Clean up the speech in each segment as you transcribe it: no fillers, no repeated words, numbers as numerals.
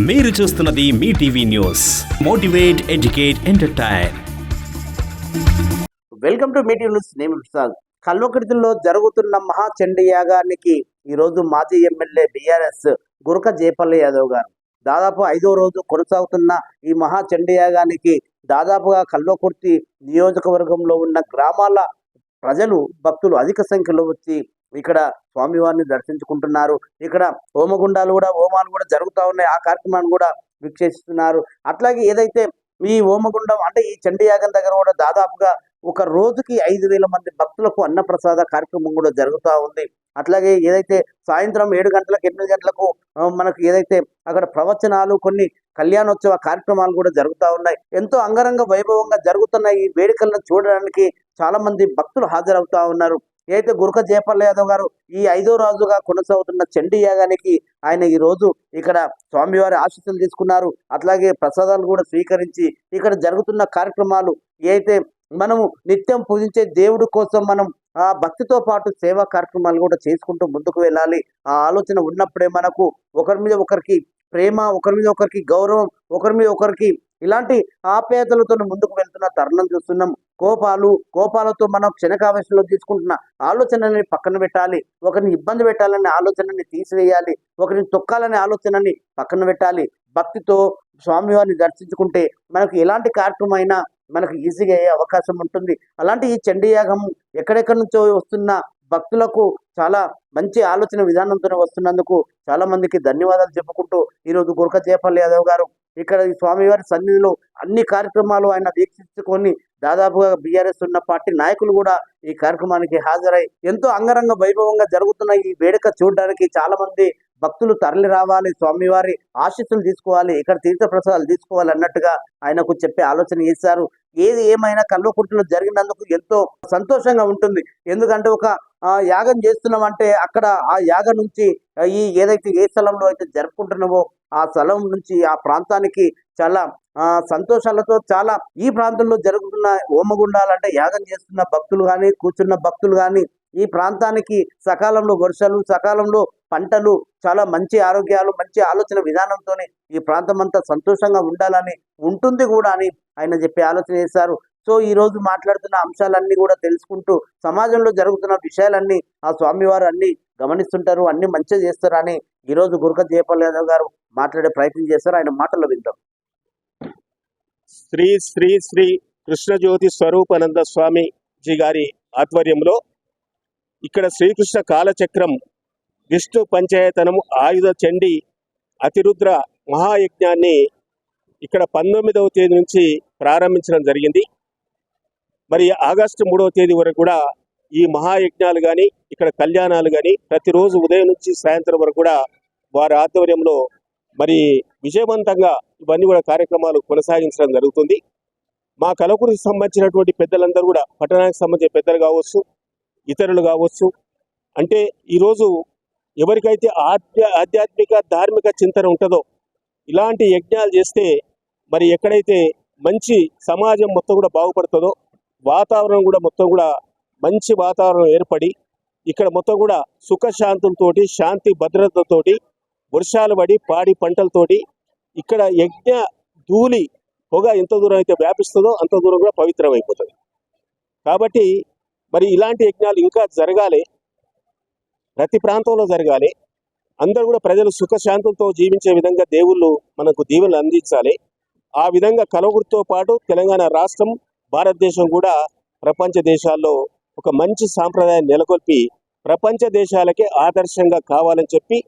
మీరు చూస్తున్నది Mee TV news. Motivate, educate, entertain. Welcome to Mee TV news. నేను ప్రసాద్. కల్వకుర్తిలో జరుగుతున్న మహాచండీ యాగానికి ఈరోజు మాజీ ఎమ్మెల్యే బీఆర్ఎస్ గురక జయపల్లి యాదవ్ గారు దాదాపు 5వ రోజు కొనసాగుతున్న ఈ మహాచండీ యాగానికి దాదాపుగా కల్వకుర్తి నియోజకవర్గంలో ఉన్న గ్రామాల ప్రజలు, భక్తులు అధిక సంఖ్యలో వచ్చి ఇక్కడ స్వామివారిని దర్శించుకుంటున్నారు. ఇక్కడ హోమాలు కూడా జరుగుతూ ఉన్నాయి. ఆ కార్యక్రమాన్ని కూడా వీక్షిస్తున్నారు. అట్లాగే ఏదైతే ఈ హోమగుండం అంటే ఈ చండీ యాగం దగ్గర కూడా దాదాపుగా ఒక రోజుకి 5,000 మంది భక్తులకు అన్నప్రసాద కార్యక్రమం కూడా జరుగుతూ ఉంది. అట్లాగే ఏదైతే సాయంత్రం 7 గంటలకు 8 గంటలకు మనకు ఏదైతే అక్కడ ప్రవచనాలు, కొన్ని కళ్యాణోత్సవ కార్యక్రమాలు కూడా జరుగుతూ ఉన్నాయి. ఎంతో అంగరంగ వైభవంగా జరుగుతున్న ఈ వేడుకలను చూడడానికి చాలా మంది భక్తులు హాజరవుతా ఉన్నారు. ఏదైతే గురక జయపల్లి యాదవ్ గారు ఈ 5వ రోజుగా కొనసాగుతున్న చండీ యాగానికి ఆయన ఈ రోజు ఇక్కడ స్వామివారి ఆశీస్సులు తీసుకున్నారు. అట్లాగే ప్రసాదాలు కూడా స్వీకరించి ఇక్కడ జరుగుతున్న కార్యక్రమాలు ఏదైతే మనము నిత్యం పూజించే దేవుడి కోసం మనం ఆ భక్తితో పాటు సేవా కార్యక్రమాలు కూడా చేసుకుంటూ ముందుకు వెళ్ళాలి. ఆ ఆలోచన ఉన్నప్పుడే మనకు ఒకరి మీద ఒకరికి ప్రేమ, ఒకరి మీద ఒకరికి గౌరవం, ఒకరి మీద ఒకరికి ఇలాంటి ఆప్యాయతలతో ముందుకు వెళ్తున్న తరుణం చూస్తున్నాం. కోపాలతో మనం క్షణకావేశంలో తీసుకుంటున్న ఆలోచనని పక్కన పెట్టాలి. ఒకరిని ఇబ్బంది పెట్టాలనే ఆలోచనని తీసివేయాలి. ఒకరిని తొక్కాలనే ఆలోచనని పక్కన పెట్టాలి. భక్తితో స్వామివారిని దర్శించుకుంటే మనకు ఎలాంటి కార్యక్రమం అయినా మనకు ఈజీగా అయ్యే అవకాశం ఉంటుంది. అలాంటి ఈ చండీ యాగం ఎక్కడెక్కడి నుంచో వస్తున్న భక్తులకు చాలా మంచి ఆలోచన విధానంతో వస్తున్నందుకు చాలా మందికి ధన్యవాదాలు చెప్పుకుంటూ ఈరోజు గురక జయపల్లి యాదవ్ గారు ఇక్కడ ఈ స్వామివారి సన్నిధిలో అన్ని కార్యక్రమాలు ఆయన వీక్షించుకొని దాదాపుగా బీఆర్ఎస్ ఉన్న పార్టీ నాయకులు కూడా ఈ కార్యక్రమానికి హాజరై ఎంతో అంగరంగ వైభవంగా జరుగుతున్న ఈ వేడుక చూడడానికి చాలా మంది భక్తులు తరలి రావాలి, స్వామివారి ఆశీస్సులు తీసుకోవాలి, ఇక్కడ తీర్థప్రసాదాలు తీసుకోవాలి అన్నట్టుగా ఆయనకు చెప్పే ఆలోచన చేశారు. ఏది ఏమైనా కల్వకుర్తిలో జరిగినందుకు ఎంతో సంతోషంగా ఉంటుంది. ఎందుకంటే ఒక యాగం చేస్తున్నాం అంటే అక్కడ ఆ యాగం నుంచి ఈ ఏదైతే ఏ స్థలంలో అయితే జరుపుకుంటున్నామో ఆ స్థలం నుంచి ఆ ప్రాంతానికి చాలా సంతోషాలతో చాలా ఈ ప్రాంతంలో జరుగుతున్న హోమగుండాలంటే యాగం చేస్తున్న భక్తులు కానీ, కూర్చున్న భక్తులు కానీ ఈ ప్రాంతానికి సకాలంలో వర్షాలు, సకాలంలో పంటలు, చాలా మంచి ఆరోగ్యాలు, మంచి ఆలోచన విధానంతో ఈ ప్రాంతం అంతా సంతోషంగా ఉండాలని ఉంటుంది కూడా అని ఆయన చెప్పి ఆలోచన చేశారు. సో ఈ రోజు మాట్లాడుతున్న అంశాలన్నీ కూడా తెలుసుకుంటూ సమాజంలో జరుగుతున్న విషయాలన్నీ ఆ స్వామివారు అన్ని గమనిస్తుంటారు, అన్ని మంచిగా చేస్తారు అని ఈరోజు గురక జయపల్లి యాదవ్ గారు మాట్లాడే ప్రయత్నం చేస్తారు. ఆయన మాటల్లో వింటాం. శ్రీ శ్రీ శ్రీ కృష్ణజ్యోతి స్వరూపానంద స్వామిజీ గారి ఆధ్వర్యంలో ఇక్కడ శ్రీకృష్ణ కాలచక్రం విష్ణు పంచాయతనము ఆయుధ చండీ అతిరుద్ర మహాయజ్ఞాన్ని ఇక్కడ 19వ తేదీ నుంచి ప్రారంభించడం జరిగింది. మరి ఆగస్టు 3వ తేదీ వరకు కూడా ఈ మహాయజ్ఞాలు కానీ, ఇక్కడ కళ్యాణాలు కానీ ప్రతిరోజు ఉదయం నుంచి సాయంత్రం వరకు కూడా వారి ఆధ్వర్యంలో మరి విజయవంతంగా ఇవన్నీ కూడా కార్యక్రమాలు కొనసాగించడం జరుగుతుంది. మా కలకురికి సంబంధించినటువంటి పెద్దలందరూ కూడా, పట్టణానికి సంబంధించిన పెద్దలు కావచ్చు, ఇతరులు కావచ్చు, అంటే ఈరోజు ఎవరికైతే ఆధ్యాత్మిక ధార్మిక చింతన ఉంటుందో ఇలాంటి యజ్ఞాలు చేస్తే మరి ఎక్కడైతే మంచి సమాజం మొత్తం కూడా బాగుపడుతుందో, వాతావరణం కూడా మొత్తం కూడా మంచి వాతావరణం ఏర్పడి ఇక్కడ మొత్తం కూడా సుఖశాంతులతోటి, శాంతి భద్రతతోటి, వర్షాలు పడి పాడి పంటలతోటి ఇక్కడ యజ్ఞ ధూళి పొగ ఎంత దూరం అయితే వ్యాపిస్తుందో అంత దూరం కూడా పవిత్రమైపోతుంది. కాబట్టి మరి ఇలాంటి యజ్ఞాలు ఇంకా జరగాలి, ప్రతి ప్రాంతంలో జరగాలి. అందరూ కూడా ప్రజలు సుఖశాంతులతో జీవించే విధంగా దేవుళ్ళు మనకు దీవెనలు అందించాలి. ఆ విధంగా కలవకుర్తితో పాటు తెలంగాణ రాష్ట్రం, భారతదేశం కూడా ప్రపంచ దేశాల్లో ఒక మంచి సాంప్రదాయాన్ని నెలకొల్పి ప్రపంచ దేశాలకే ఆదర్శంగా కావాలని చెప్పి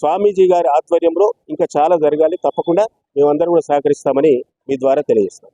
స్వామీజీ గారి ఆధ్వర్యంలో ఇంకా చాలా జరగాలి. తప్పకుండా మేమందరం కూడా సహకరిస్తామని మీ ద్వారా తెలియజేస్తాం.